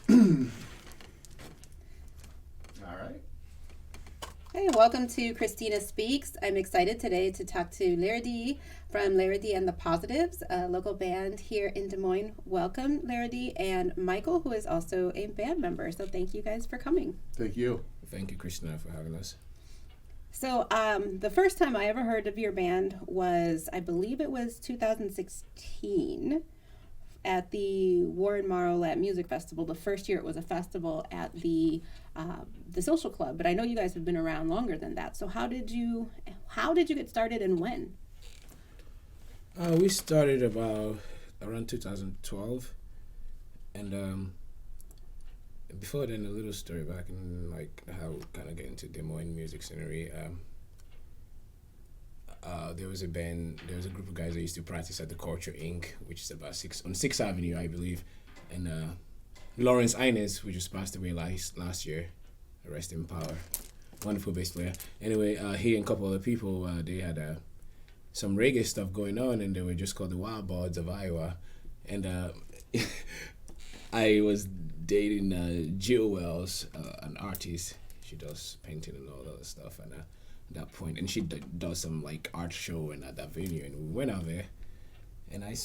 All right. Hey, welcome to Christina Speaks. I'm excited today to talk to Leradee from Leradee and the Positives, a local band here in Des Moines. Welcome, Leradee, and Michael, who is also a band member. So thank you guys for coming. Thank you. Thank you, Christina, for having us. So the first time I ever heard of your band was, I believe it was 2016 at the Warren Marlette Music Festival. The first year it was a festival at the Social Club, but I know you guys have been around longer than that. So how did you get started and when? We started about around 2012, and before then, a little story back in like how we kind of get into Des Moines music scenery. There was a group of guys that used to practice at the Culture Inc., which is about 6th Avenue, I believe, and Lawrence Inez, who just passed away last year, rest in power, wonderful bass player. Anyway, he and a couple other people, they had some reggae stuff going on, and they were just called the Wild Bards of Iowa, and I was dating Jill Wells, an artist. She does painting and all that other stuff, and that point, and she does some like art show and at that venue, and we went out there, and I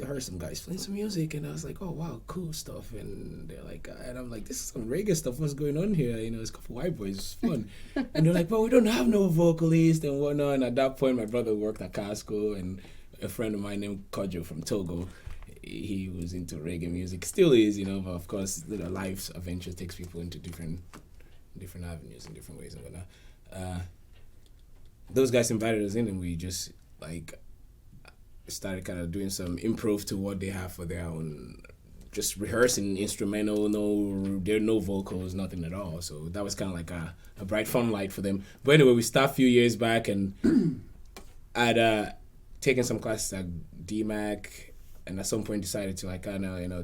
heard some guys playing some music, and I was like, oh wow, cool stuff, and they're like, and I'm like, this is some reggae stuff, what's going on here, it's a couple white boys, it's fun, and they're like, but we don't have no vocalist and whatnot, and at that point, my brother worked at car school, and a friend of mine named Kojo from Togo, he was into reggae music, still is, but of course, life's adventure takes people into different avenues and different ways and whatnot. Those guys invited us in, and we just like started kind of doing some improv to what they have for their own, just rehearsing instrumental. There are no vocals, nothing at all. So that was kind of like a bright fun light for them. But anyway, we started a few years back, and I'd taken some classes at DMAC, and at some point decided to like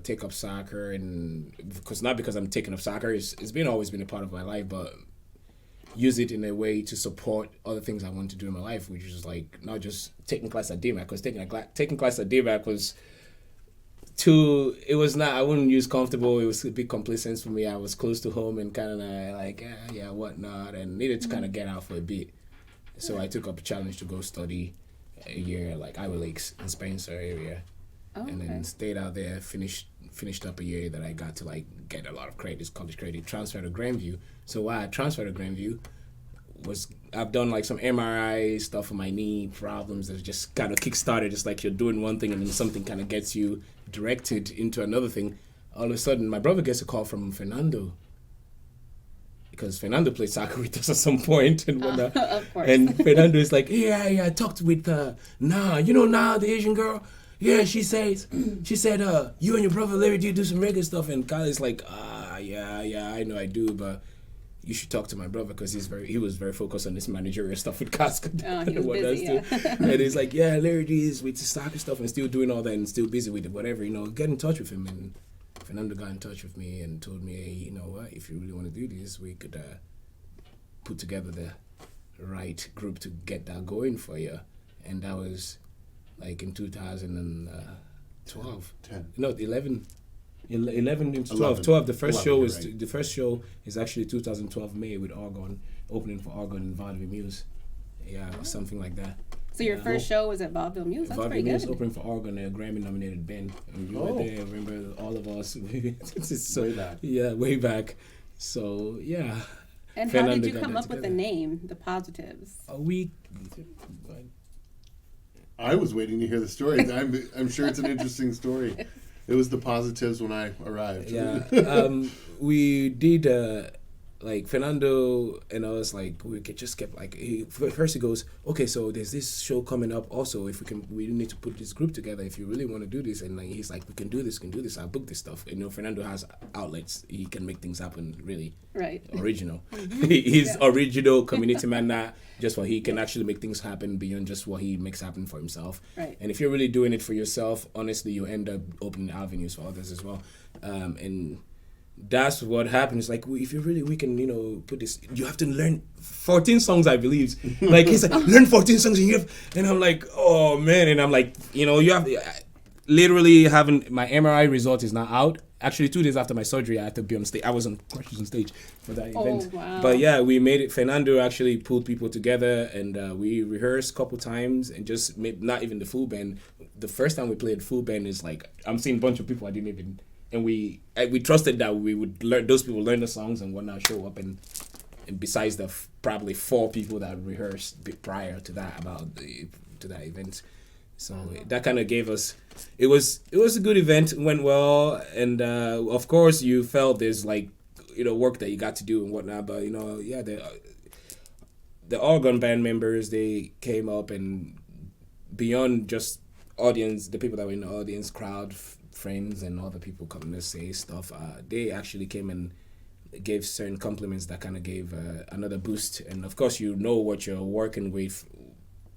take up soccer, and not because I'm taking up soccer, it's always been a part of my life, but use it in a way to support other things I want to do in my life, which is like not just taking class at DMAC, because taking class at DMAC was I wouldn't use comfortable. It was a big complacence for me. I was close to home and kind of like whatnot, and needed to kind of get out for a bit. So I took up a challenge to go study a year like Iowa Lakes in Spencer area. Oh, and then stayed out there, finished up a year that I got to like get a lot of credits, college credit, transferred to Grandview. So why I transferred to Grandview was I've done like some MRI stuff for my knee problems that just kind of kick-started. It's like you're doing one thing and then something kind of gets you directed into another thing. All of a sudden, my brother gets a call from Fernando, because Fernando played soccer with us at some point and whatnot. Of course. And Fernando is like, yeah, I talked with the Asian girl. Yeah, she said, you and your brother Leradee do some Reagan stuff, and Kylie's like, yeah, I know I do, but you should talk to my brother, because he was very focused on this managerial stuff with Casca. Oh, he was busy, yeah. And he's like, yeah, Leradee is with the soccer stuff and still doing all that and still busy with it, whatever, get in touch with him. And Fernando got in touch with me and told me, hey, you know what, if you really want to do this, we could put together the right group to get that going for you. And that was like in 2012. 11 into 12. 12. The first 11, show the first show is actually 2012 May with Argonne, opening for Argonne in Vaudeville Muse. Yeah, or something like that. So your first show was at Vaudeville Muse? That's Vaudeville pretty Muse, good. opening for Argonne, a Grammy-nominated band. And you were there, remember all of us. Way back. Yeah, way back. So, yeah. And how did you come up with the name, The Positives? I was waiting to hear the story. I'm sure it's an interesting story. It was The Positives when I arrived. Yeah. We did like Fernando and us, like we just kept like first he goes, okay, so there's this show coming up also, if we need to put this group together if you really want to do this, and like he's like, we can do this, I'll book this stuff. Fernando has outlets, he can make things happen, really right, original. He's original community man, not just what he can actually make things happen beyond just what he makes happen for himself. Right. And if you're really doing it for yourself, honestly, you end up opening avenues for others as well. And that's what happens. Like, if you really, we can, put this, you have to learn 14 songs, I believe. Like, he's like, learn 14 songs and I'm like, oh man. And I'm like, you have literally having my MRI result is not out. actually 2 days after my surgery, I had to be on stage. I was on crutches on stage for that event. Wow. But yeah, we made it. Fernando actually pulled people together, and we rehearsed a couple times, and just made not even the full band. The first time we played full band is like I'm seeing a bunch of people I didn't even, and we trusted that we would learn, those people learn the songs and whatnot, show up, and besides the probably 4 people that rehearsed prior to that to that event. So that kind of gave us, it was a good event, went well, and of course you felt there's like, work that you got to do and whatnot, but the organ band members, they came up, and beyond just audience, the people that were in the audience, crowd, friends, and other people coming to say stuff, they actually came and gave certain compliments that kind of gave another boost. And of course what you're working with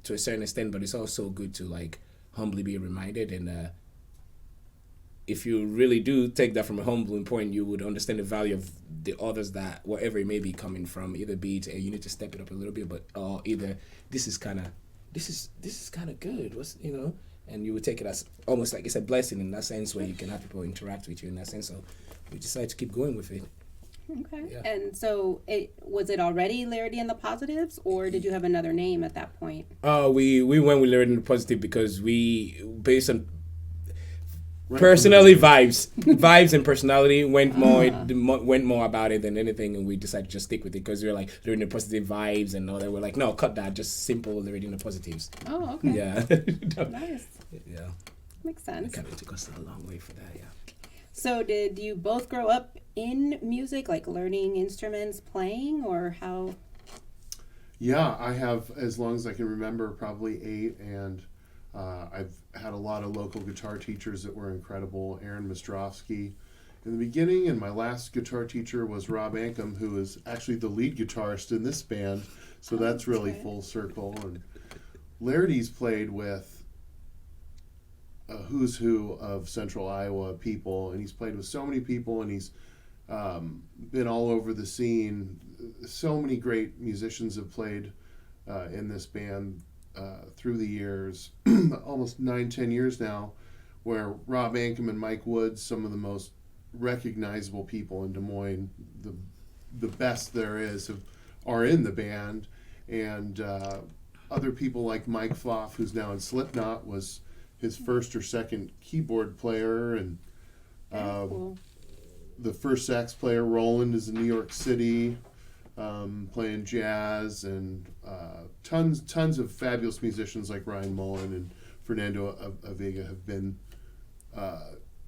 to a certain extent, but it's also good to like humbly be reminded, and if you really do take that from a humbling point, you would understand the value of the others, that wherever it may be coming from, either be it you need to step it up a little bit, but either this is kind of good, and you would take it as almost like it's a blessing in that sense, where you can have people interact with you in that sense. So we decided to keep going with it. Okay. Yeah. And so was it already Leradee and the Positives, or did you have another name at that point? We went with Leradee and the Positive because we, based on personality, vibes and personality, went more about it than anything, and we decided to just stick with it because we were like Leradee and the Positive vibes and all that. We're like, no, cut that, just simple Leradee and the Positives. Oh, okay. Yeah. Nice. Yeah. Makes sense. It kind of took us a long way for that, yeah. So did you both grow up in music, like learning instruments, playing, or how? Yeah, I have, as long as I can remember, probably 8, and I've had a lot of local guitar teachers that were incredible. Aaron Mostrovsky in the beginning, and my last guitar teacher was Rob Ancom, who is actually the lead guitarist in this band, so that's really full circle. And Leradees played with a who's who of Central Iowa people, and he's played with so many people, and he's been all over the scene. So many great musicians have played in this band through the years, almost 9-10 years now, where Rob Ancom and Mike Woods, some of the most recognizable people in Des Moines, the best there is, are in the band. And other people like Mike Floff, who's now in Slipknot, was his first or second keyboard player, and Cool. the first sax player, Roland, is in New York City, playing jazz, and tons of fabulous musicians like Ryan Mullen and Fernando Avega have been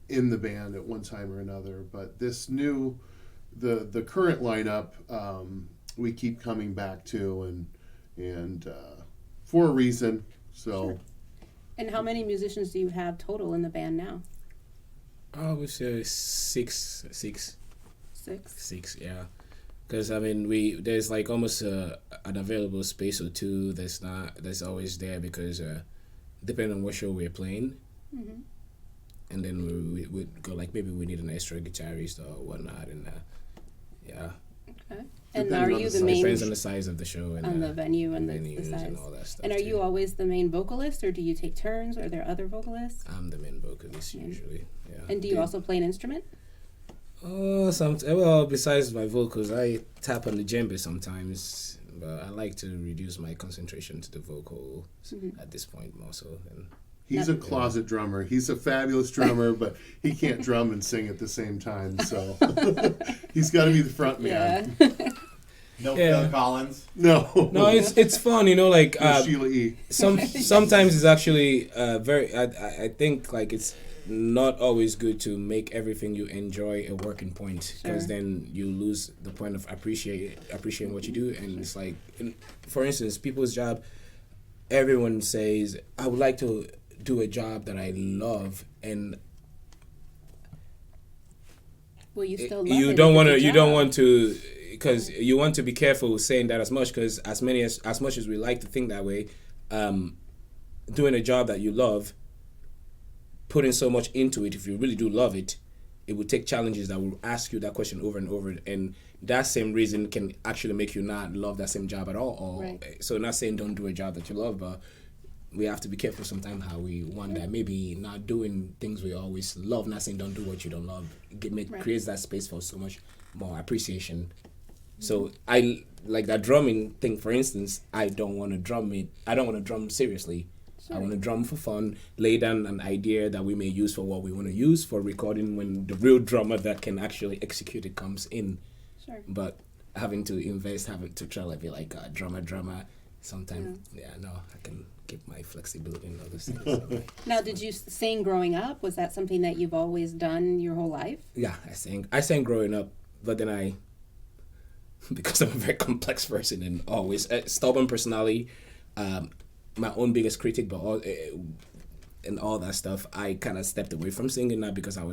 in the band at one time or another. But this the current lineup, we keep coming back to, and for a reason. So. Sure. And how many musicians do you have total in the band now? I would say six. 6? 6, yeah. Because there's like almost an available space or two that's always there, because depending on what show we're playing, Mm-hmm. and then we would go like, maybe we need an extra guitarist or whatnot, and yeah. Okay. And Depending are on you the the main Depends on the size of the show and on the venue and the venues size? and all that stuff. And are too. you always the main vocalist, or do you take turns? Are there other vocalists? I'm the main vocalist usually. Yeah. And do you also play an instrument? Well, besides my vocals, I tap on the djembe sometimes, but I like to reduce my concentration to the vocal at this point more so. And He's a closet drummer. He's a fabulous drummer, but he can't drum and sing at the same time. So he's got to be the front man. Yeah. No Phil Collins. No, it's fun, like No Sheila E. sometimes it's actually very. I think like it's not always good to make everything you enjoy a working point, because Sure. then you lose the point of appreciating what you do. And it's like, for instance, people's job. Everyone says, I would like to do a job that I love, and Well, you still love you it. don't It's want a to. good You don't job. want to, because you want to be careful saying that as much, because as much as we like to think that way, doing a job that you love, putting so much into it, if you really do love it, it will take challenges that will ask you that question over and over, and that same reason can actually make you not love that same job at all. Or Right. so, not saying don't do a job that you love, but we have to be careful sometimes how we want that. Maybe not doing things we always love. Not saying don't do what you don't love. Creates that space for so much more appreciation. So I like that drumming thing, for instance. I don't want to drum it. I don't want to drum seriously. Sure. I want to drum for fun, lay down an idea that we may use for what we want to use for recording when the real drummer that can actually execute it comes in. Sure. But having to invest, having to try to be like a drummer, sometimes, I can keep my flexibility and other things. So. Now, did you sing growing up? Was that something that you've always done your whole life? Yeah, I sang growing up, but then because I'm a very complex person and always stubborn personality, my own biggest critic, but and all that stuff, I kind of stepped away from singing, not because I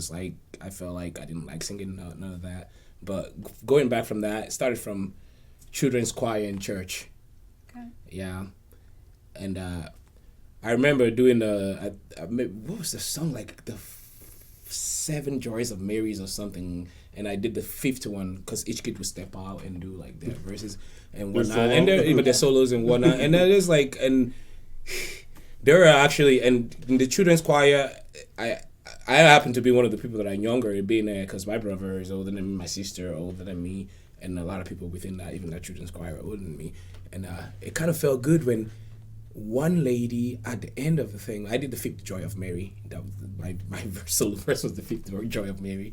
felt like I didn't like singing, none of that. But going back from that, it started from children's choir in church. Okay. Yeah, and I remember doing what was the song, like the 7 Joys of Mary's or something. And I did the 5th one because each kid would step out and do like their verses and whatnot, and even their solos and whatnot. And that is like, and there are actually, and in the children's choir, I happen to be one of the people that are younger being there because my brother is older than me, my sister older than me, and a lot of people within that, even that children's choir, are older than me. And it kind of felt good when one lady at the end of the thing, I did the 5th Joy of Mary. That was my solo verse was the 5th Joy of Mary,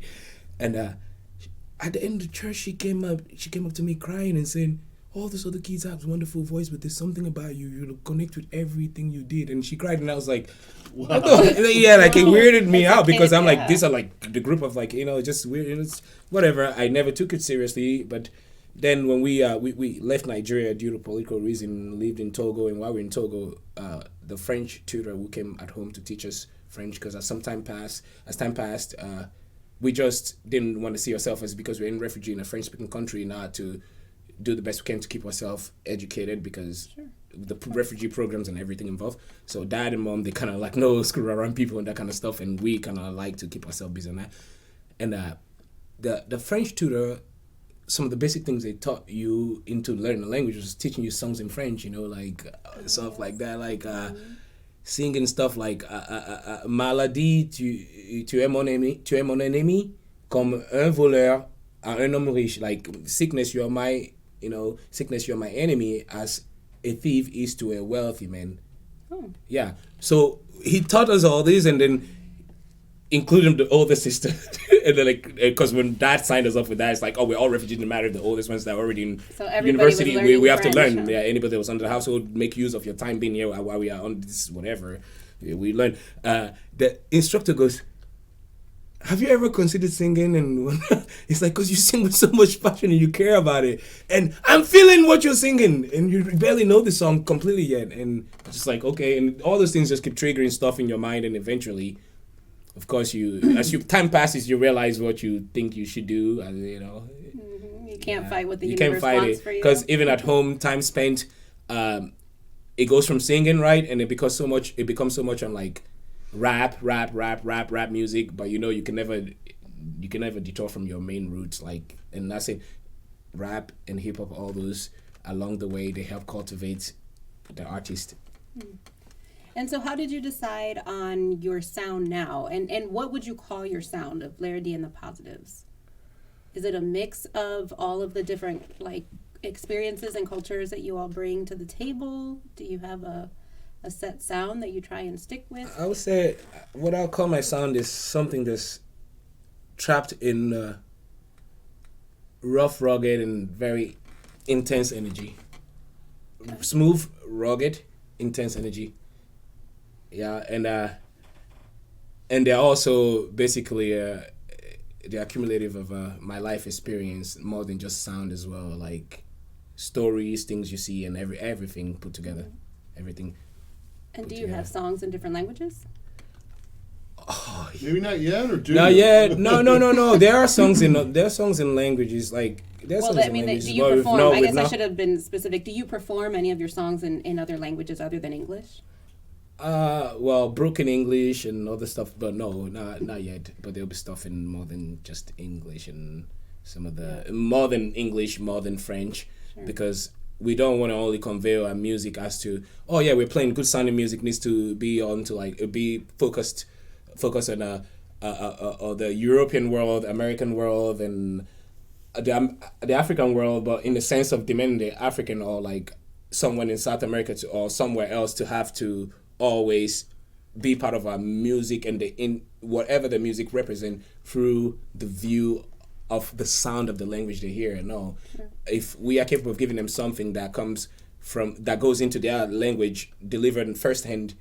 and at the end of the church, she came up to me crying and saying, all those other kids have wonderful voice, but there's something about you. You connect with everything you did. And she cried, and I was like, wow. Yeah, like it weirded me out because I'm like, these are like the group of like, just weird. It's whatever. I never took it seriously. But then when we left Nigeria due to political reason, lived in Togo, and while we were in Togo, the French tutor who came at home to teach us French, because as time passed, we just didn't want to see ourselves as, because we're in refugee in a French-speaking country, now to do the best we can to keep ourselves educated because the refugee programs and everything involved. So dad and mom, they kind of like, no, screw around people and that kind of stuff, and we kind of like to keep ourselves busy on that. And the French tutor, some of the basic things they taught you into learning the language was teaching you songs in French, stuff like that, like singing stuff like maladie, tu es mon ennemi, comme un voleur à un homme riche. Like sickness, you're my enemy, as a thief is to a wealthy man. Oh. Yeah. So he taught us all this, and then including the older sister, and then because when dad signed us up with that, it's like, oh, we're all refugees no matter the oldest ones that are already in university. We have to learn. Huh? Yeah, anybody that was under the household, make use of your time being here while we are on this whatever. We learn. The instructor goes, have you ever considered singing? And it's like, because you sing with so much passion and you care about it, and I'm feeling what you're singing, and you barely know the song completely yet, and it's just like, okay, and all those things just keep triggering stuff in your mind, and eventually, of course, as time passes, you realize what you think you should do, and you can't fight what the you universe can't fight wants it, for you. because even at home, time spent, it goes from singing, right, and it becomes so much on like rap music, but you can never detour from your main roots, like, and that's it. Rap and hip hop, all those along the way, they help cultivate the artist. And so how did you decide on your sound now? And what would you call your sound of Leradee and the Positives? Is it a mix of all of the different like experiences and cultures that you all bring to the table? Do you have a set sound that you try and stick with? I would say what I'll call my sound is something that's trapped in rough, rugged, and very intense energy. Okay. Smooth, rugged, intense energy. Yeah, and they're also basically they're accumulative of my life experience more than just sound as well, like stories, things you see, and everything put together, everything. And do you have songs in different languages? Oh, maybe not yet, or do not you? yet. No. There are songs in languages like. Do you perform? I should have been specific. Do you perform any of your songs in other languages other than English? Well, broken English and other stuff, but no, not yet. But there'll be stuff in more than just English and some of the more than English, more than French, because we don't want to only convey our music as to, oh yeah, we're playing good sounding music, needs to be on to like be focused on the European world, American world, and the African world, but in the sense of demanding the African or like someone in South America to, or somewhere else to have to always be part of our music and in whatever the music represent through the view of the sound of the language they hear and know. Sure. If we are capable of giving them something that goes into their language, delivered firsthand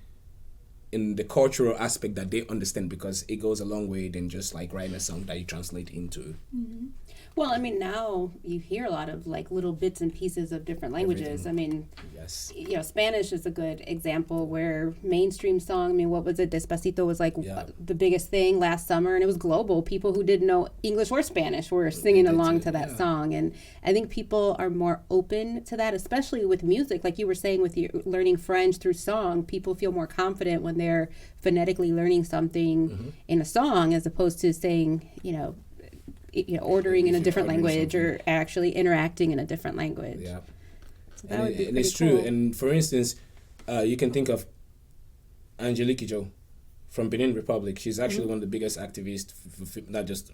in the cultural aspect that they understand, because it goes a long way than just like writing a song that you translate into. Mm-hmm. Well, I mean, now you hear a lot of like little bits and pieces of different languages. Everything. I mean, yes. Spanish is a good example where mainstream song, I mean, what was it? Despacito was like the biggest thing last summer, and it was global. People who didn't know English or Spanish were singing along to that song. And I think people are more open to that, especially with music. Like you were saying with your learning French through song, people feel more confident when they're phonetically learning something in a song as opposed to saying, ordering in a different language or actually interacting in a different language. Yeah. So that would be and it's pretty true. cool. And for instance, you can think of Angelique Kidjo from Benin Republic. She's actually one of the biggest activists, not just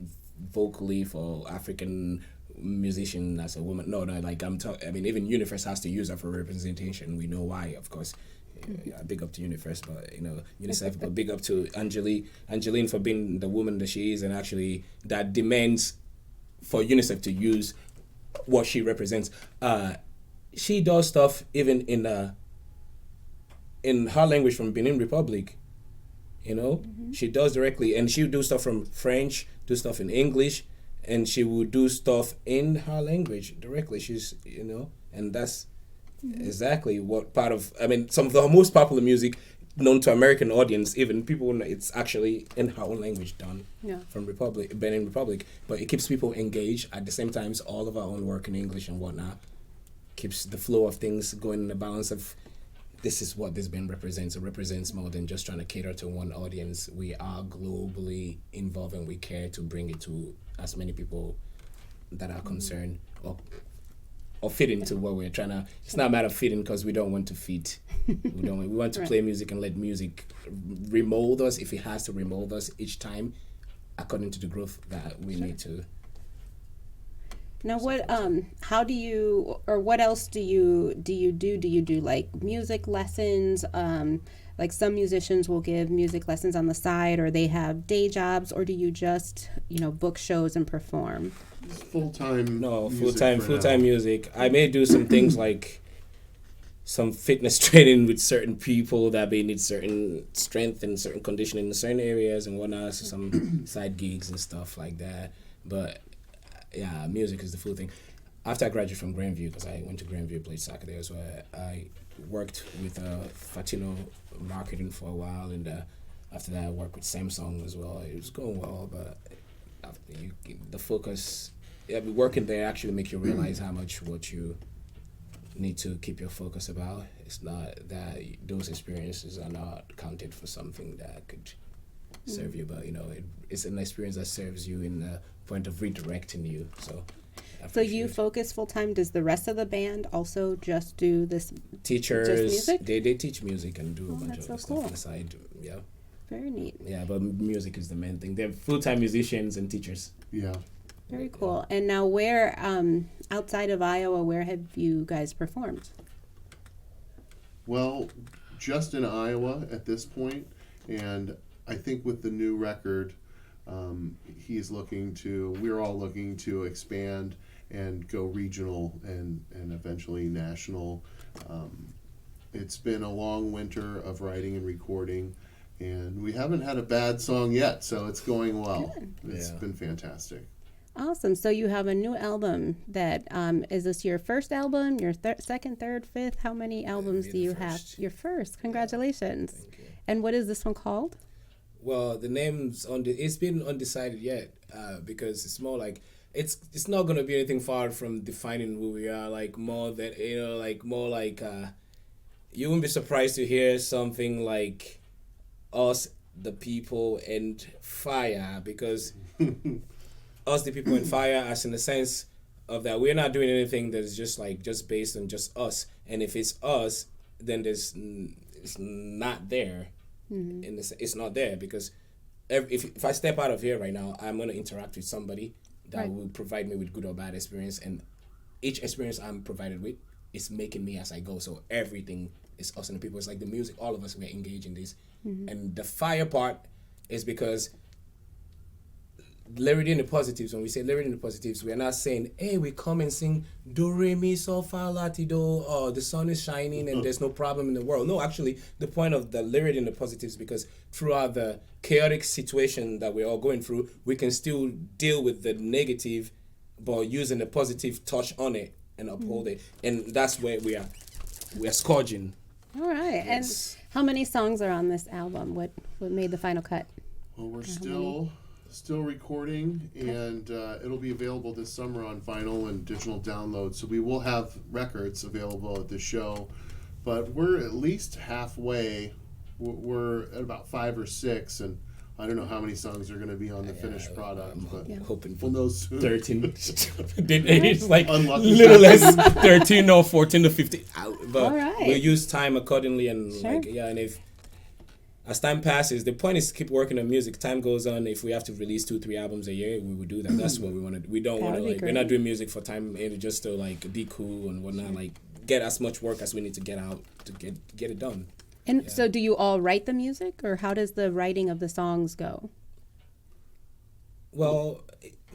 vocally for African musician as a woman. No, like I mean, even Universe has to use her for representation. We know why, of course. Big up to Universe, but UNICEF, but big up to Angeline for being the woman that she is, and actually that demands for UNICEF to use what she represents. She does stuff even in her language from Benin Republic. She does directly, and she'll do stuff from French, do stuff in English, and she will do stuff in her language directly. She's and that's exactly what part of, I mean, some of the most popular music known to American audience, even people, it's actually in her own language done from Benin Republic, but it keeps people engaged. At the same time, all of our own work in English and whatnot keeps the flow of things going in the balance of, this is what this band represents. It represents more than just trying to cater to one audience. We are globally involved and we care to bring it to as many people that are concerned or fit into what we're trying to. It's not a matter of fitting because we don't want to fit. We want to play music and let music remold us if it has to remold us each time according to the growth that we need to. Now, what else do you do? Do you do like music lessons? Like some musicians will give music lessons on the side, or they have day jobs, or do you just book shows and perform? Full-time. No, full-time music. I may do some things like some fitness training with certain people that may need certain strength and certain conditioning in certain areas and whatnot. So some side gigs and stuff like that. But yeah, music is the full thing. After I graduated from Grandview, because I went to Grandview, played soccer there as well, I worked with Fatino marketing for a while, and after that I worked with Samsung as well. It was going well, but the focus, working there actually make you realize how much what you need to keep your focus about. It's not that those experiences are not counted for something that could serve you, but it's an experience that serves you in the point of redirecting you. So you focus full time. Does the rest of the band also just do this? Teachers, just music? They teach music and do a bunch of so stuff cool. on the side. Yeah. Very neat. Yeah, but music is the main thing. They're full-time musicians and teachers. Yeah. Very cool. And now, where outside of Iowa, where have you guys performed? Well, just in Iowa at this point, and I think with the new record, we're all looking to expand and go regional and eventually national. It's been a long winter of writing and recording, and we haven't had a bad song yet, so it's going well. Good. It's been fantastic. Awesome. So you have a new album that, is this your first album, your second, third, fifth? How many albums do you have? Your first. Congratulations. Thank you. And what is this one called? Well, the name's it's been undecided yet, because it's more like it's not gonna be anything far from defining who we are. Like more than you wouldn't be surprised to hear something like Us, the People, and Fire, because Us, the People, and Fire, as in the sense of that. We're not doing anything that's just based on just us. And if it's us, then it's not there. It's not there because if I step out of here right now, I'm going to interact with somebody that will provide me with good or bad experience, and each experience I'm provided with is making me as I go. So everything is us and the people. It's like the music, all of us, we're engaged in this. And the fire part is because Leradee and the positives, when we say Leradee and the positives, we are not saying, hey, we come and sing do, re, mi, sol, fa, la, ti, do, oh, the sun is shining and there's no problem in the world. No, actually, the point of the Leradee and the positives is because throughout the chaotic situation that we're all going through, we can still deal with the negative, but using the positive touch on it and uphold it. And that's where we are scourging. All right. Yes. And how many songs are on this album? What made the final cut? Well, we're still recording, and it'll be available this summer on vinyl and digital download. So we will have records available at the show, but we're at least halfway. We're at about 5 or 6, and I don't know how many songs are going to be on the finished product. But hoping for we'll know soon. 13. It's like Unlucky. little less 13 or 14 to 15. But All right. we'll use time accordingly, and Sure. and if as time passes, the point is to keep working on music. Time goes on. If we have to release 2-3 albums a year, we would do that. That's what we want to do. We don't want to That'd be we're not great. doing music for time just to like be cool and whatnot. Like get as much work as we need to get out to get it done. And so do you all write the music, or how does the writing of the songs go? Well,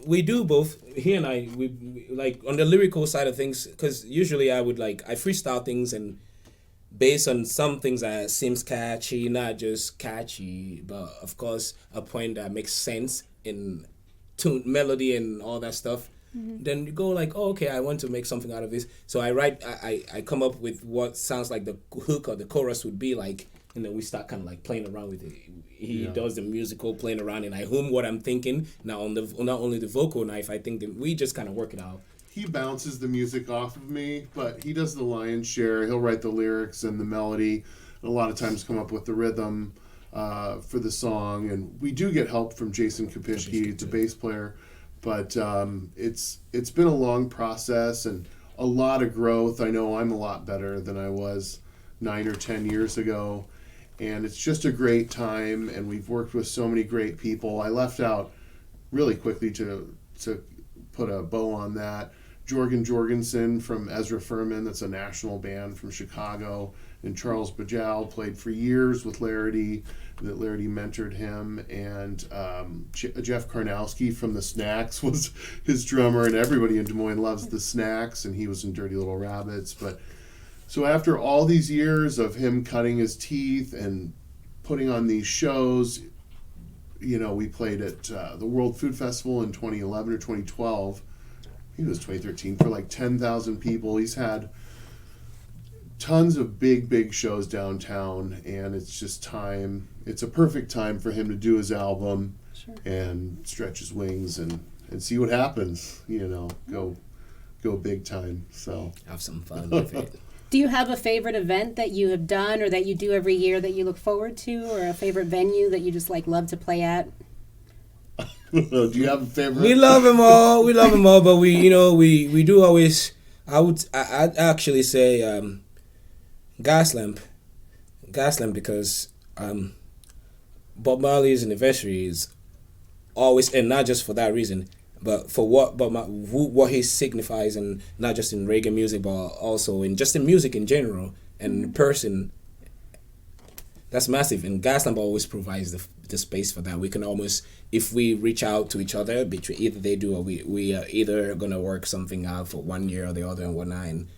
we do both. He and I, we like on the lyrical side of things, because usually I freestyle things, and based on some things that seems catchy, not just catchy, but of course a point that makes sense in tune, melody, and all that stuff. Then you go like, oh, okay, I want to make something out of this. So I write, I come up with what sounds like the hook or the chorus would be like, and then we start kind of like playing around with it. He does the musical playing around, and I hum what I'm thinking. Now on not only the vocal knife, I think that we just kind of work it out. He bounces the music off of me, but he does the lion's share. He'll write the lyrics and the melody, and a lot of times come up with the rhythm for the song. And we do get help from Jason Kapishke, the bass player. But it's been a long process and a lot of growth. I know I'm a lot better than I was 9 or 10 years ago. And it's just a great time, and we've worked with so many great people. I left out really quickly to put a bow on that. Jorgen Jorgensen from Ezra Furman, that's a national band from Chicago, and Charles Bajal played for years with Leradee, that Leradee mentored him, and Jeff Karnowski from the Snacks was his drummer, and everybody in Des Moines loves the Snacks, and he was in Dirty Little Rabbits. But so after all these years of him cutting his teeth and putting on these shows, we played at the World Food Festival in 2011 or 2012. I think it was 2013 for like 10,000 people. He's had tons of big shows downtown, and it's just time. It's a perfect time for him to do his album and stretch his wings and see what happens. Go big time. So Have some fun with it. Do you have a favorite event that you have done or that you do every year that you look forward to, or a favorite venue that you just like love to play at? do you have a favorite? We love them all. But we do always. I'd actually say Gaslamp because Bob Marley's anniversary is always, and not just for that reason, but for what he signifies, and not just in reggae music, but also in music in general and in person. That's massive, and Gaslamp always provides the space for that. We can almost, if we reach out to each other, between either they do or we are either gonna work something out for 1 year or the other and whatnot. And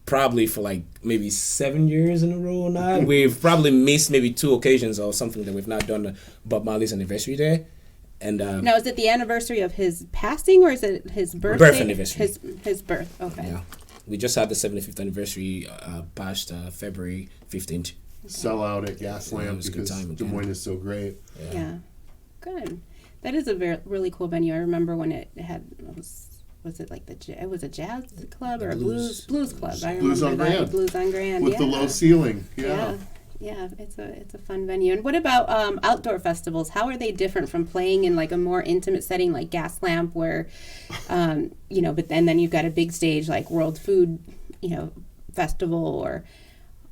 probably for like maybe 7 years in a row or not. We've probably missed maybe 2 occasions or something that we've not done Bob Marley's anniversary there. And now, is it the anniversary of his passing, or is it his birthday? Birth anniversary. His birth. Okay. Yeah, we just had the 75th anniversary past February 15th. Sell out at Gaslamp Yeah, it was a good because time Des again. Moines is so great. Yeah. Good. That is a really cool venue. I remember when it was it like it was a jazz club or a blues club? I Blues remember on that. Grand. Blues on Grand. With the low ceiling. Yeah. Yeah, it's a fun venue. And what about outdoor festivals? How are they different from playing in like a more intimate setting like Gaslamp, where but then you've got a big stage like World Food, Festival, or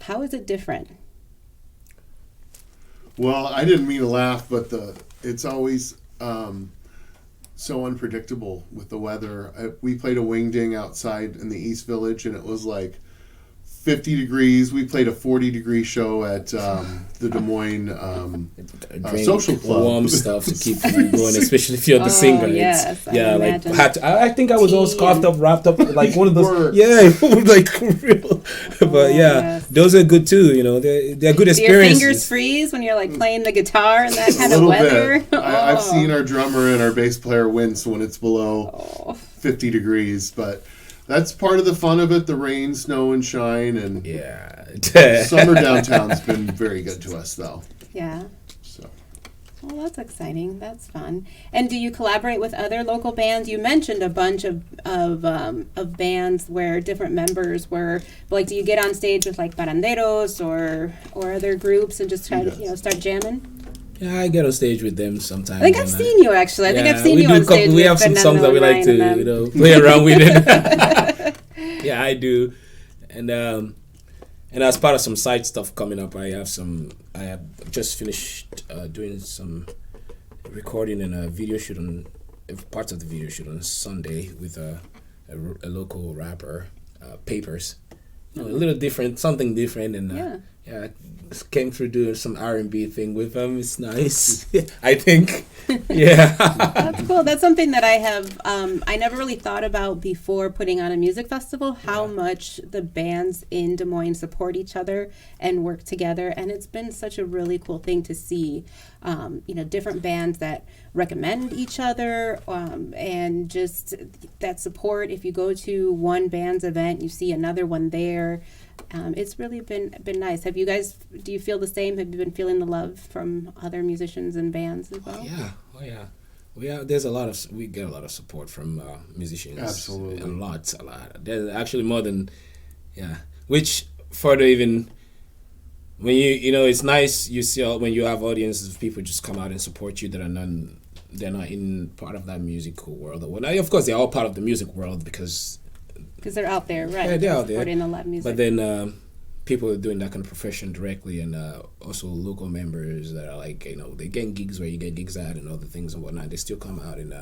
how is it different? Well, I didn't mean to laugh, but it's always so unpredictable with the weather. We played a wingding outside in the East Village, and it was like 50 degrees. We played a 40-degree show at the Des Moines Social Club. Warm stuff to keep you going, especially if you're the singer. Yes, I think I was all scarfed up, wrapped up like one of those. Word. Yeah, like real. But yes. those are good too. They're good Do your experiences. fingers freeze when you're like playing the guitar in that A kind of little weather? bit. I've seen our drummer and our bass player wince when it's below 50 degrees, but that's part of the fun of it, the rain, snow, and shine. And summer downtown's been very good to us, though. Yeah. So. Well, that's exciting. That's fun. And do you collaborate with other local bands? You mentioned a bunch of bands where different members were. Like, do you get on stage with like baranderos or other groups and just try to start jamming? Yeah, I get on stage with them sometimes. I think I've seen you actually. I think I've seen you on stage. We have some songs that we like to play around with it. Yeah, I do, and as part of some side stuff coming up, I have just finished doing some recording and a video shoot on parts of the video shoot on Sunday with a local rapper, Papers. A little different, something different, and I came through doing some R&B thing with them. It's nice, I think. Yeah, that's cool. That's something that I have. I never really thought about before putting on a music festival. How much the bands in Des Moines support each other and work together, and it's been such a really cool thing to see. Different bands that recommend each other, and just that support. If you go to one band's event, you see another one there. It's really been nice. Do you feel the same? Have you been feeling the love from other musicians and bands as well? Oh yeah. We get a lot of support from musicians. Absolutely. A lot. There's actually more than, which further even, when it's nice you see when you have audiences of people just come out and support you that they're not in part of that musical world. Well, of course they're all part of the music world because they're out there, right? Yeah, they're out there. Supporting the live music. But then people are doing that kind of profession directly, and also local members that are like, they get gigs where you get gigs at and other things and whatnot. They still come out and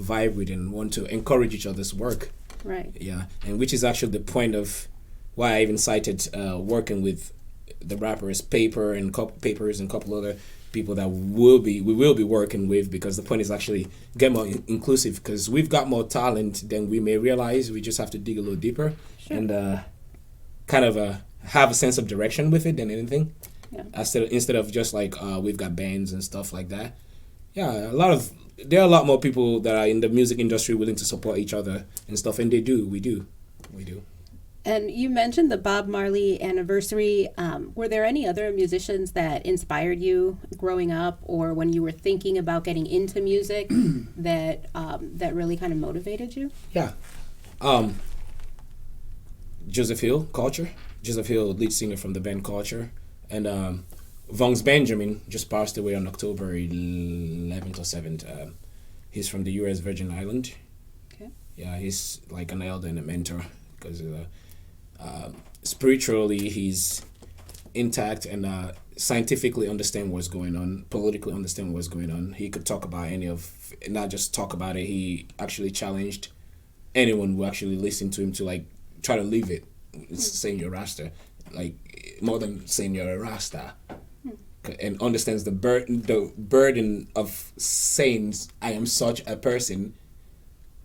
vibe with and want to encourage each other's work. Right. Yeah, and which is actually the point of why I even cited working with the rappers Papers and a couple other people that we will be working with, because the point is actually get more inclusive, because we've got more talent than we may realize. We just have to dig a little deeper and kind of have a sense of direction with it than anything. Yeah. Instead of just like we've got bands and stuff like that. Yeah, there are a lot more people that are in the music industry willing to support each other and stuff, and we do. And you mentioned the Bob Marley anniversary. Were there any other musicians that inspired you growing up, or when you were thinking about getting into music, that really kind of motivated you? Yeah. Joseph Hill, lead singer from the band Culture, and Vance Benjamin just passed away on October 11th or 7th. He's from the U.S. Virgin Island. Okay. Yeah, he's like an elder and a mentor, because spiritually he's intact and scientifically understand what's going on, politically understand what's going on. He could talk about not just talk about it, he actually challenged anyone who actually listened to him to like try to live it. It's saying you're Rasta, like more than saying you're a Rasta, and understands the burden of saying I am such a person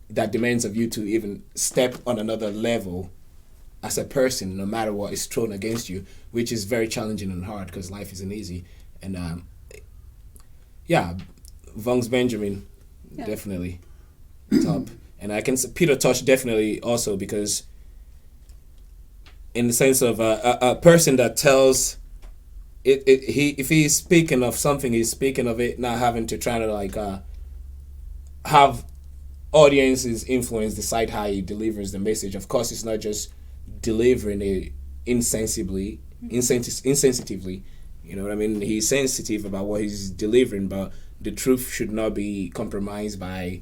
that demands of you to even step on another level as a person, no matter what is thrown against you, which is very challenging and hard because life isn't easy. And Vance Benjamin, definitely top. And I can say Peter Tosh definitely also, because in the sense of a person that tells if he's speaking of something, he's speaking of it, not having to try to like have audience's influence decide how he delivers the message. Of course, it's not just delivering it insensitively, You know what I mean? He's sensitive about what he's delivering, but the truth should not be compromised by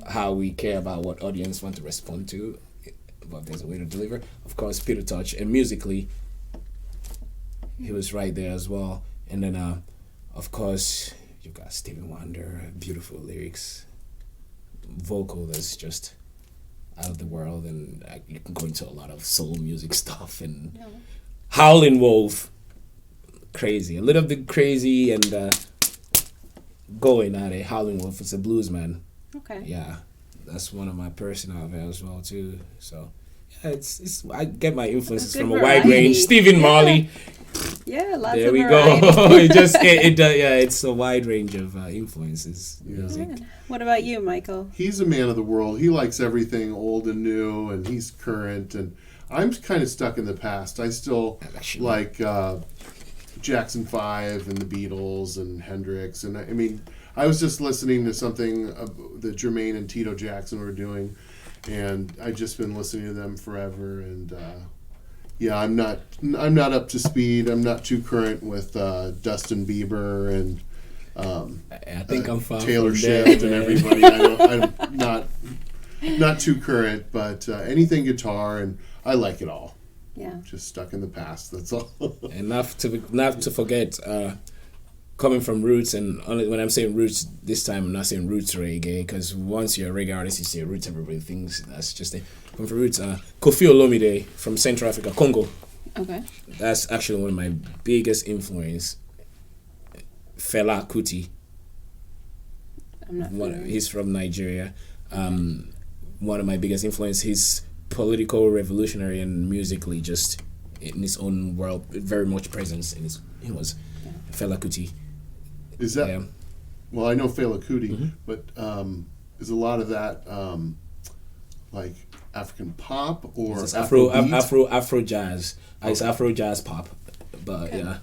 how we care about what audience want to respond to. But there's a way to deliver. Of course, Peter Touch, and musically, he was right there as well. And then, of course, you got Stevie Wonder, beautiful lyrics, vocal that's just out of the world, and you can go into a lot of soul music stuff. And Howlin' Wolf, crazy, a little bit crazy, and going at it. Howlin' Wolf is a blues man. Okay. Yeah, that's one of my personal as well too. So yeah, it's I get my influences from a wide range. Stephen Marley. Yeah, lots There of we variety. go. It's a wide range of influences. Music. Good. What about you, Michael? He's a man of the world. He likes everything old and new, and he's current. And I'm kind of stuck in the past. I still Actually. like Jackson 5 and the Beatles and Hendrix. And I mean, I was just listening to something that Jermaine and Tito Jackson were doing, and I've just been listening to them forever. And yeah, I'm not up to speed. I'm not too current with Dustin Bieber and I think I'm far Taylor from Swift there, and man. everybody. I'm not too current, but anything guitar, and I like it all. Yeah. Just stuck in the past. That's all. And not to forget, coming from roots, and only when I'm saying roots this time, I'm not saying roots reggae, because once you're a reggae artist, you say roots, everybody thinks that's just it. Coming from roots, Kofi Olomide from Central Africa, Congo. Okay. That's actually one of my biggest influence. Fela Kuti. I'm not familiar. He's from Nigeria. One of my biggest influence. He's political, revolutionary, and musically just in his own world, very much presence in his. He was Fela Kuti. Is that? Yeah. Well, I know Fela Kuti, Mhm. but is a lot of that like African pop or It's Afrobeat? Afro jazz. It's Afro jazz pop, but Okay. yeah.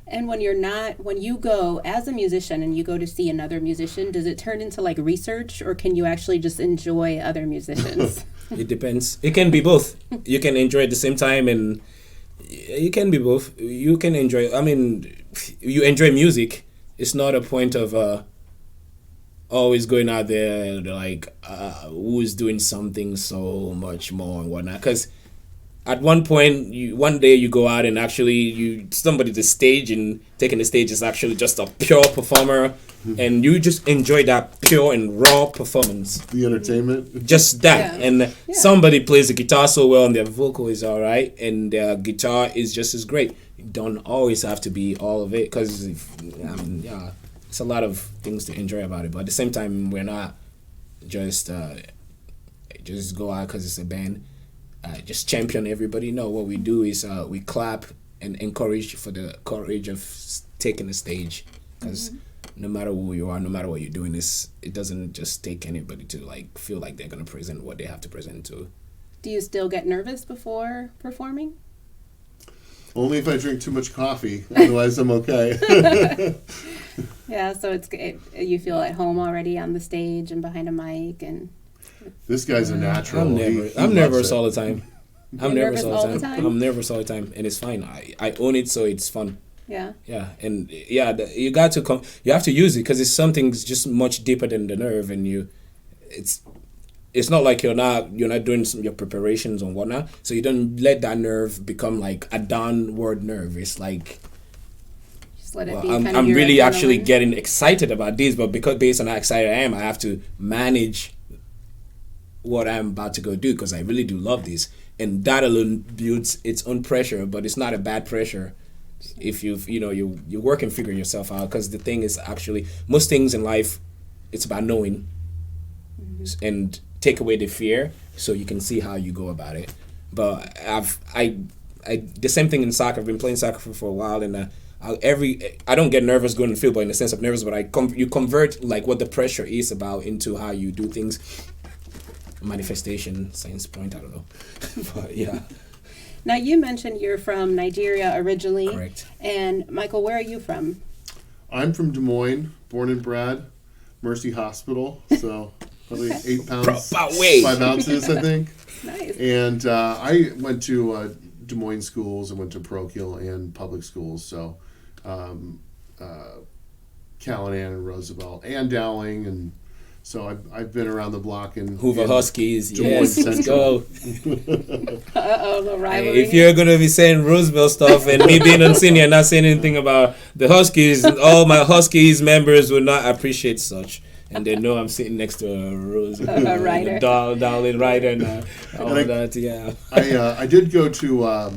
And when you go as a musician and you go to see another musician, does it turn into like research, or can you actually just enjoy other musicians? It depends. It can be both. You can enjoy at the same time, and it can be both. You can enjoy. I mean, you enjoy music. It's not a point of always going out there like who's doing something so much more and whatnot. Because at one point, one day you go out and actually somebody the stage and taking the stage is actually just a pure performer, and you just enjoy that pure and raw performance. The entertainment. Just that, Yeah. and somebody plays the guitar so well and their vocal is all right and their guitar is just as great. You don't always have to be all of it, because it's a lot of things to enjoy about it, but at the same time we're not just go out because it's a band, just champion everybody. No, what we do is we clap and encourage for the courage of taking the stage, because no matter who you are, no matter what you're doing, it doesn't just take anybody to like feel like they're gonna present what they have to present to. Do you still get nervous before performing? Only if I drink too much coffee. Otherwise, I'm okay. Yeah, so you feel at home already on the stage and behind a mic, and This guy's a natural. I'm He nervous loves it. all the time. I'm You're nervous all the time. I'm nervous all the time, and it's fine. I own it, so it's fun. yeah. Yeah, and you got to come. You have to use it because it's something just much deeper than the nerve, and it's not like you're not doing your preparations and whatnot. So you don't let that nerve become like a downward nerve. It's like, Just let it well, be. kind of I'm your really actually adrenaline. getting excited about this, but because based on how excited I am, I have to manage what I'm about to go do, because I really do love this, and that alone builds its own pressure, but it's not a bad pressure if you work and figure yourself out. Because the thing is, actually, most things in life, it's about knowing and take away the fear so you can see how you go about it. But I the same thing in soccer. I've been playing soccer for a while, and I don't get nervous going to the field, but in the sense of nervous, but you convert like what the pressure is about into how you do things. Manifestation, science point, I don't know. But yeah. Now, you mentioned you're from Nigeria originally. Correct. And Michael, where are you from? I'm from Des Moines, born and bred, Mercy Hospital. So probably 8 pounds, Proper way. 5 ounces, I think. Nice. And I went to Des Moines schools. I went to parochial and public schools. So, Callahan and Roosevelt and Dowling, and so I've been around the block in Hoover in Huskies, Des Moines yes, let's go. The rivalry. Hey, if you're gonna be saying Roosevelt stuff and me being a senior and not saying anything about the Huskies, all my Huskies members will not appreciate such. And they know I'm sitting next to a Roosevelt, A writer. Darling writer, and all And that. Yeah. I did go to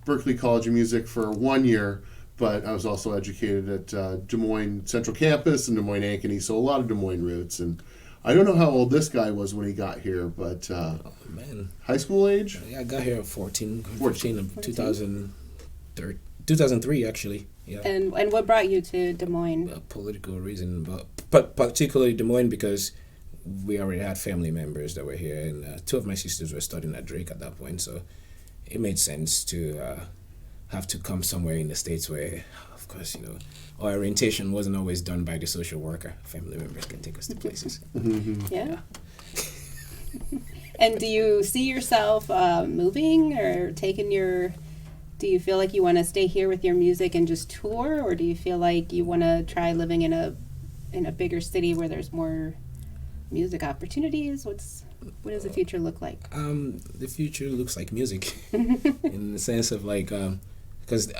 Berkeley College of Music for 1 year, but I was also educated at Des Moines Central Campus and Des Moines Ankeny, so a lot of Des Moines roots. And I don't know how old this guy was when he got here, but Man, high school age? I got here at 14 of 2003 actually. Yeah. And what brought you to Des Moines? A political reason, but particularly Des Moines because we already had family members that were here, and two of my sisters were studying at Drake at that point, so it made sense to have to come somewhere in the States where, of course, our orientation wasn't always done by the social worker. Family members can take us to places. Yeah. And do you see yourself moving or taking your? Do you feel like you want to stay here with your music and just tour, or do you feel like you want to try living in a bigger city where there's more music opportunities? What does the future look like? The future looks like music, in the sense of because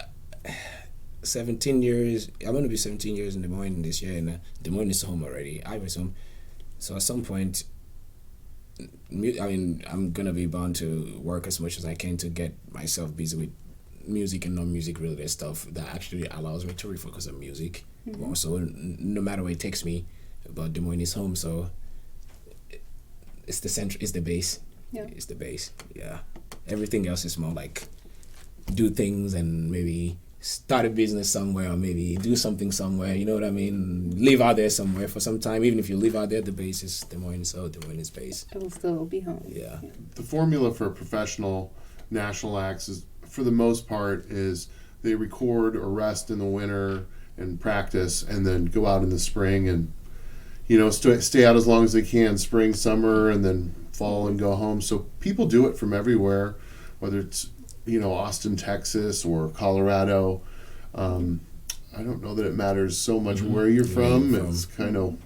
17 years. I'm going to be 17 years in Des Moines this year, and Des Moines is home already. I was home, so at some point, I'm gonna be bound to work as much as I can to get myself busy with music and non-music related stuff that actually allows me to refocus on music more so, no matter where it takes me. But Des Moines is home, so it's the center, it's the base. Yeah. It's the base. Yeah, everything else is more like do things and maybe start a business somewhere, or maybe do something somewhere, you know what I mean? Live out there somewhere for some time. Even if you live out there, the base is Des Moines, so Des Moines is base. It will still be home. Yeah. The formula for professional national acts is, for the most part, is they record or rest in the winter and practice, and then go out in the spring and stay out as long as they can, spring, summer, and then fall and go home. So people do it from everywhere, whether it's Austin, Texas, or Colorado. I don't know that it matters so much where you're from. It's kind of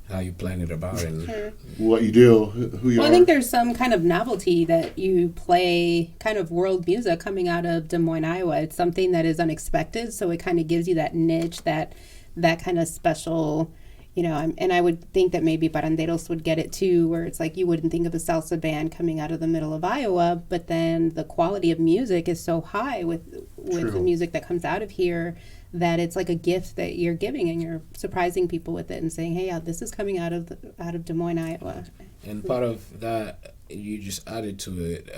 how you plan it about and Sure. what you do, who you Well, are. I think there's some kind of novelty that you play kind of world music coming out of Des Moines, Iowa. It's something that is unexpected, so it kind of gives you that niche, that kind of special, and I would think that maybe Baranderos would get it too, where it's like you wouldn't think of a salsa band coming out of the middle of Iowa, but then the quality of music is so high with the True. music that comes out of here that it's like a gift that you're giving, and you're surprising people with it and saying, hey, yeah, this is coming out of Des Moines, Iowa. And part of that you just added to it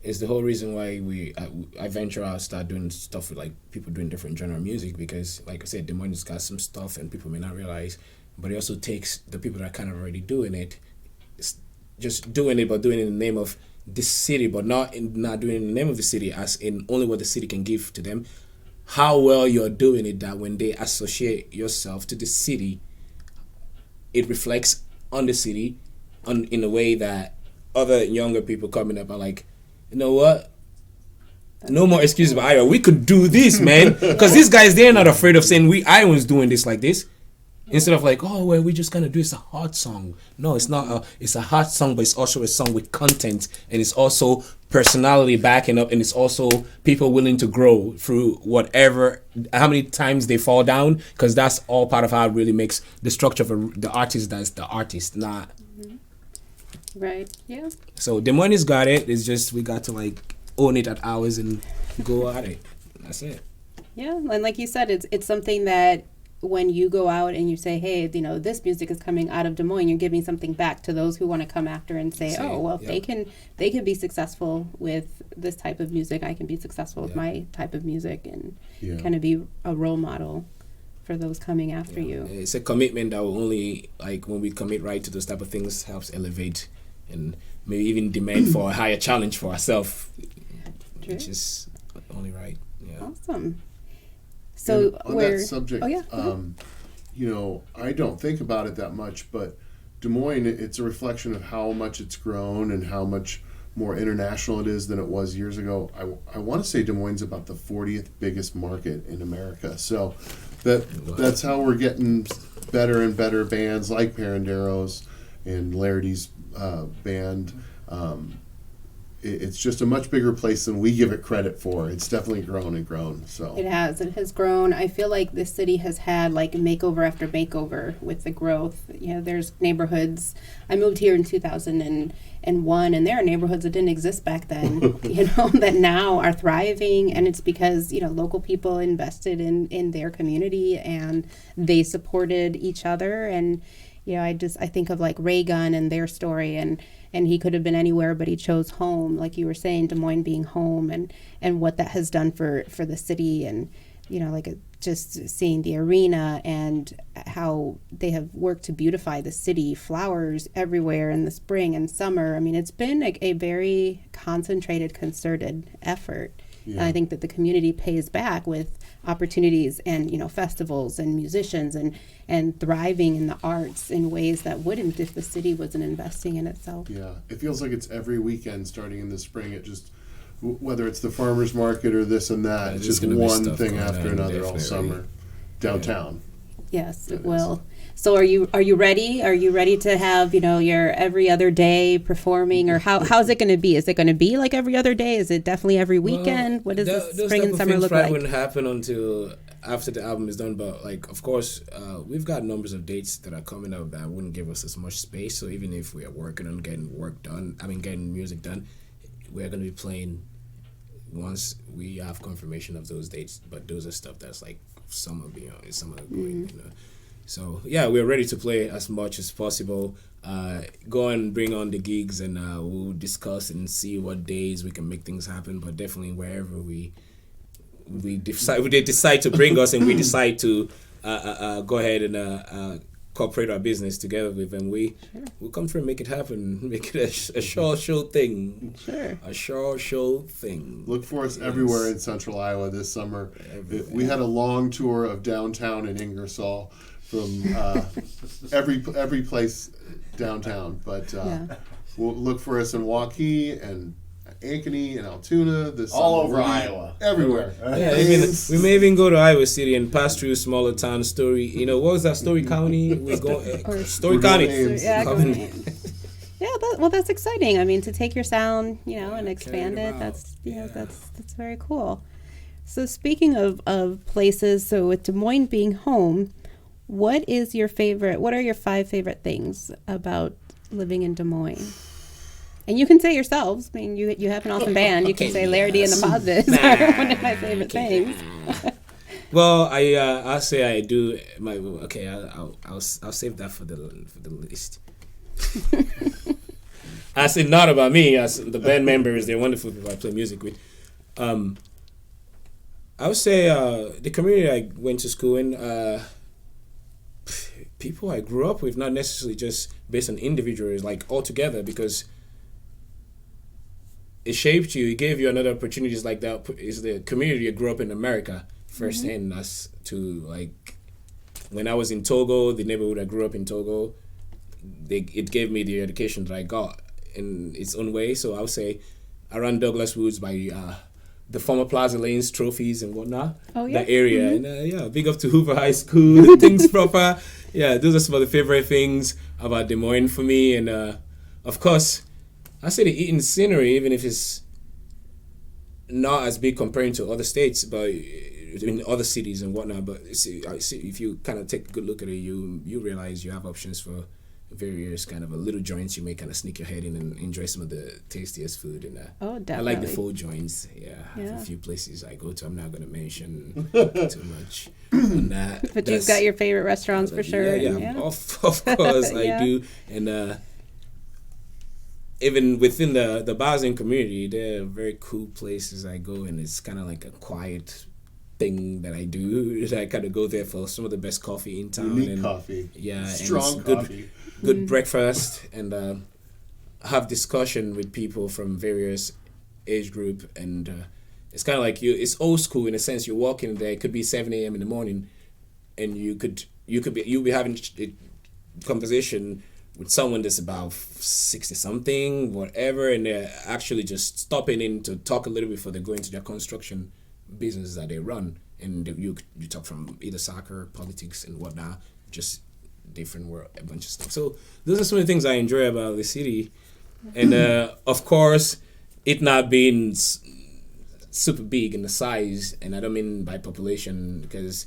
is the whole reason why I venture out, start doing stuff with like people doing different genre of music, because like I said, Des Moines has got some stuff and people may not realize, but it also takes the people that are kind of already doing it, just doing it, but doing it in the name of this city, but not doing it in the name of the city as in only what the city can give to them. How well you're doing it, that when they associate yourself to the city, it reflects on the city in a way that other younger people coming up are like, you know what? No more excuses about Iowa. We could do this, man. Because these guys, they're not afraid of saying we Iowans doing this like this. Instead of like, oh, well, we're just going to do it's a hot song. No, it's not. It's a hot song, but it's also a song with content. And it's also personality backing up. And it's also people willing to grow through how many times they fall down. Because that's all part of how it really makes the structure of the artist that's the artist, not. Right, yeah. So Des Moines got it. It's just we got to like own it at ours and go at it. That's it. Yeah, and like you said, it's something that when you go out and you say, hey, this music is coming out of Des Moines, you're giving something back to those who want to come after and say, oh, well, if they can be successful with this type of music, I can be successful with my type of music, and kind of be a role model for those coming after you. It's a commitment that will only, like, when we commit right to those type of things, helps elevate and maybe even demand for a higher challenge for ourselves, which is only right. Yeah. Awesome. So on that subject, I don't think about it that much, but Des Moines, it's a reflection of how much it's grown and how much more international it is than it was years ago. I want to say Des Moines is about the 40th biggest market in America. So that's how we're getting better and better bands like Paranderos and Leradees band. It's just a much bigger place than we give it credit for. It's definitely grown and grown. So It has grown. I feel like this city has had like makeover after makeover with the growth. You know, there's neighborhoods. I moved here in 2001, and there are neighborhoods that didn't exist back then, you know, that now are thriving. And it's because, you know, local people invested in their community and they supported each other. And, you know, I think of like Ray Gun and their story, and he could have been anywhere, but he chose home, like you were saying, Des Moines being home, and what that has done for the city, and, you know, like just seeing the arena and how they have worked to beautify the city, flowers everywhere in the spring and summer. I mean, it's been like a very concentrated, concerted effort. Yeah. And I think that the community pays back with opportunities and, you know, festivals and musicians and thriving in the arts in ways that wouldn't if the city wasn't investing in itself. yeah, it feels like it's every weekend starting in the spring. It just, whether it's the farmer's market or this and that, Yeah, it's there's just gonna be one stuff thing going after on, another all definitely. summer downtown. Yes, That it is. will. So are you ready? Are you ready to have, you know, your every other day performing, or how's it going to be? Is it going to be like every other day? Is it definitely every weekend? What does the those spring type and of summer things look probably like? wouldn't happen until after the album is done. But like, of course, we've got numbers of dates that are coming up that wouldn't give us as much space. So even if we are working on getting getting music done, we're going to be playing once we have confirmation of those dates. But those are stuff that's like summer beyond, summer going, you know. So yeah, we're ready to play as much as possible. Go and bring on the gigs, and we'll discuss and see what days we can make things happen. But definitely wherever they decide to bring us, and we decide to go ahead and cooperate our business together with, and we'll come through and make it happen, make it a show thing. Sure. A show thing. Look for us everywhere in Central Iowa this summer. We had a long tour of downtown in Ingersoll from every place downtown. But Yeah. we'll look for us in Waukee and Ankeny and Altoona this All summer. over Iowa. Everywhere. Yeah, we may even go to Iowa City and pass through smaller town. Story, you know, what was that? Story County. We go Story We're County. going names. Yeah, go Coming- ahead. Yeah, that's exciting. I mean, to take your sound, you know, and expand carry it it, out. that's, you know, Yeah. that's very cool. So speaking of places, so with Des Moines being home, what are your 5 favorite things about living in Des Moines? And you can say yourselves. I mean, you have an awesome band. You can Okay, say Leradee and the yes. Positives Nah, are one of my favorite things. Well, I'll say I do my okay. I'll save that for the list. I said not about me. As the band members, they're wonderful people I play music with. I would say the community I went to school in, people I grew up with, not necessarily just based on individuals, like all together, because it shaped you. It gave you another opportunities like that. Is the community I grew up in America firsthand. As to like when I was in Togo, the neighborhood I grew up in Togo, it gave me the education that I got in its own way. So I would say around Douglas Woods by the former Plaza Lanes trophies and whatnot. Oh, yeah? That area. And big up to Hoover High School, things proper. Yeah, those are some of the favorite things about Des Moines for me. And of course, I say the eating scenery, even if it's not as big comparing to other states, but in other cities and whatnot. But if you kind of take a good look at it, you realize you have options for various kind of little joints. You may kind of sneak your head in and enjoy some of the tastiest food. And Oh, I definitely. like the full joints. Yeah, I have Yeah. a few places I go to. I'm not going to mention too much on that. But you've got your favorite restaurants for sure. Yeah, and Of course Yeah. I do. And even within the Bosnian community, there are very cool places I go, and it's kind of like a quiet thing that I do. I kind of go there for some of the best coffee in town. Unique and coffee. Yeah, Strong and it's coffee. good breakfast, and have discussion with people from various age group, and it's kind of like it's old school in a sense. You walk in there, it could be 7 a.m. in the morning, and you'll be having a conversation with someone that's about 60 something, whatever, and they're actually just stopping in to talk a little bit before they go into their construction business that they run. And you talk from either soccer, politics, and whatnot, just different world, a bunch of stuff. So those are some of the things I enjoy about the city. And of course, it not being super big in the size, and I don't mean by population, because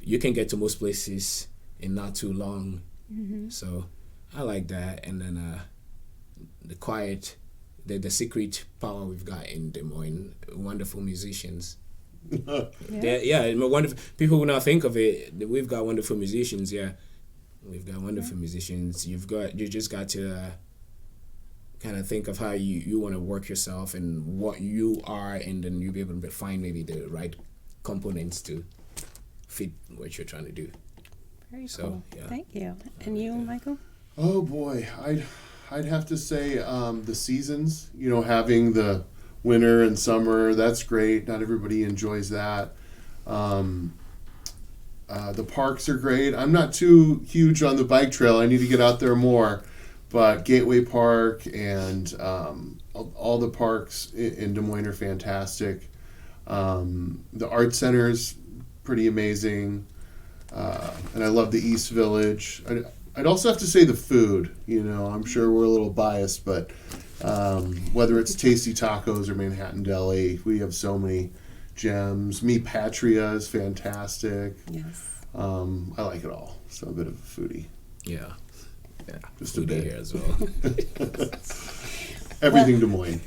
you can get to most places in not too long. So I like that. And then the quiet, the secret power we've got in Des Moines, wonderful musicians. Wonderful people will not think of it. We've got wonderful musicians. We've got wonderful musicians. You just got to kind of think of how you want to work yourself and what you are, and then you'll be able to find maybe the right components to fit what you're trying to do. Very cool. Yeah. Thank you. And you, Michael? Oh boy, I'd have to say the seasons. Having the winter and summer, that's great. Not everybody enjoys that. The parks are great. I'm not too huge on the bike trail. I need to get out there more. But Gateway Park and all the parks in Des Moines are fantastic. The art center's pretty amazing. And I love the East Village. I'd also have to say the food. I'm sure we're a little biased, but whether it's Tasty Tacos or Manhattan Deli, we have so many gems. Mi Patria is fantastic. Yes. I like it all. So a bit of a foodie. Yeah. Just foodie a bit here as well. Everything Des Moines.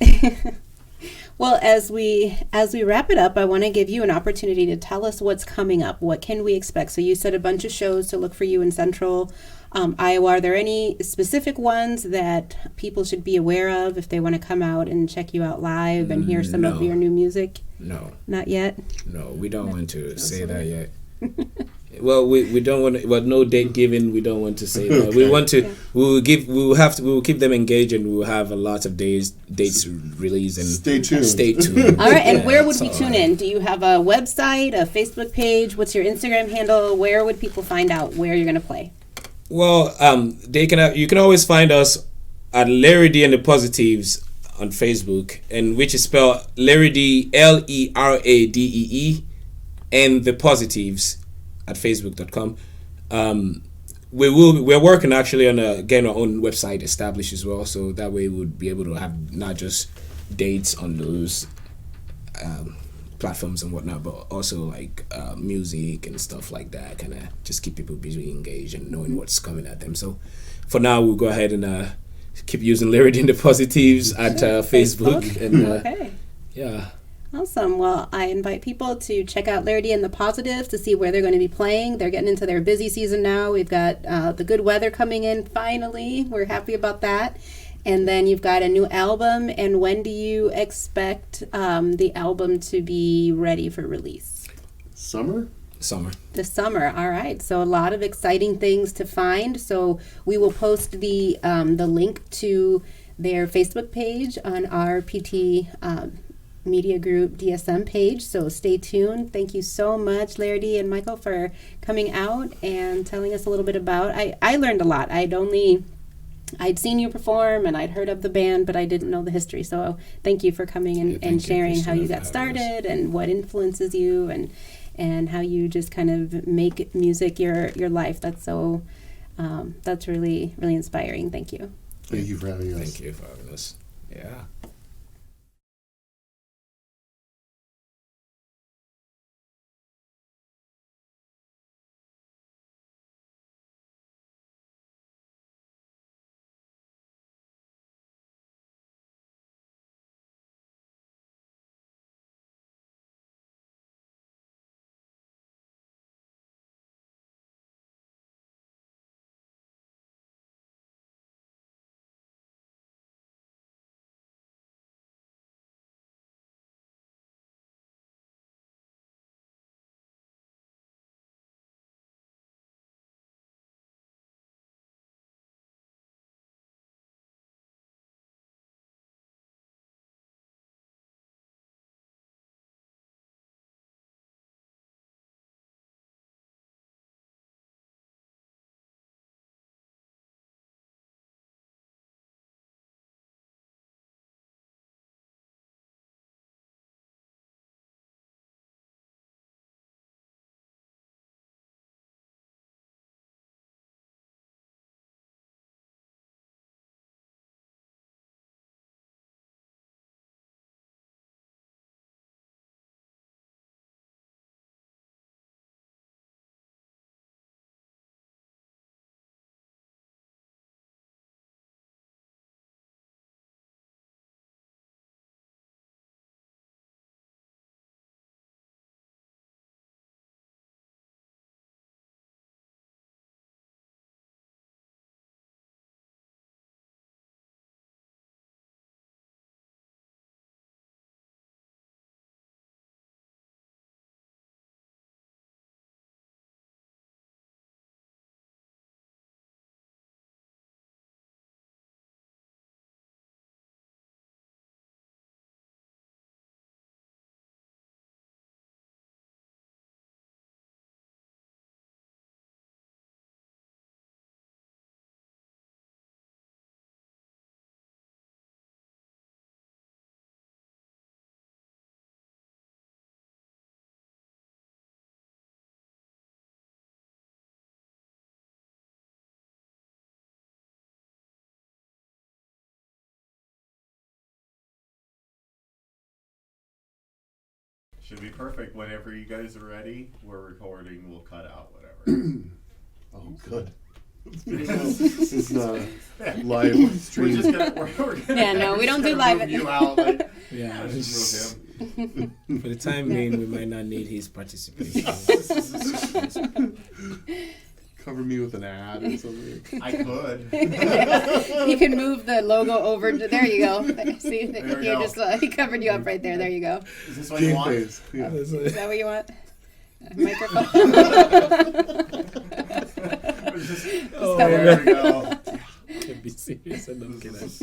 Well, as we wrap it up, I want to give you an opportunity to tell us what's coming up. What can we expect? So you said a bunch of shows to look for you in Central Iowa. Are there any specific ones that people should be aware of if they want to come out and check you out live and hear some of your new music? No. Not yet? No, we don't want to say that yet. Well, we don't want to, no date given. We don't want to say that. We want to. We will keep them engaged, and we will have a lot of dates released. And stay tuned. All right. And where would we tune in? Do you have a website, a Facebook page? What's your Instagram handle? Where would people find out where you're going to play? Well, you can always find us at Leradee and the Positives on Facebook, and which is spelled Leradee, Leradee, and the Positives at facebook.com. We're working actually on getting our own website established as well, so that way we would be able to have not just dates on those platforms and whatnot, but also like music and stuff like that, kind of just keep people busy, engaged, and knowing what's coming at them. So for now, we'll go ahead and keep using Leradee and the Positives at Facebook. And okay. Yeah. Awesome. Well, I invite people to check out Leradee and the Positives to see where they're going to be playing. They're getting into their busy season now. We've got the good weather coming in finally. We're happy about that. And then you've got a new album. And when do you expect the album to be ready for release? Summer. This summer. All right. So a lot of exciting things to find. So we will post the link to their Facebook page on our PT Media Group DSM page, so stay tuned. Thank you so much, Leradee and Michael, for coming out and telling us a little bit about. I learned a lot. I'd seen you perform and I'd heard of the band, but I didn't know the history. So thank you for coming and sharing how you got started and what influences you and how you just kind of make music your life. That's so that's really, really inspiring. Thank you. Thank you for having us. Thank you for having us. Yeah. Should be perfect. Whenever you guys are ready, we're recording. We'll cut out whatever. Oh, good. It's not a live We're stream. just gonna. We're gonna Yeah, no, we don't do gonna live move at- you out. Like, Yeah, just move him. for the time being, we might not need his participation. Cover me with an ad or something. I could. You can move the logo over to, there you go. See, There we you go. just he covered you up right there. There you go. Is this what you Game want? face. Yeah. Is that what you want? A microphone. Just- Oh, there we go. Can't be serious enough, can I?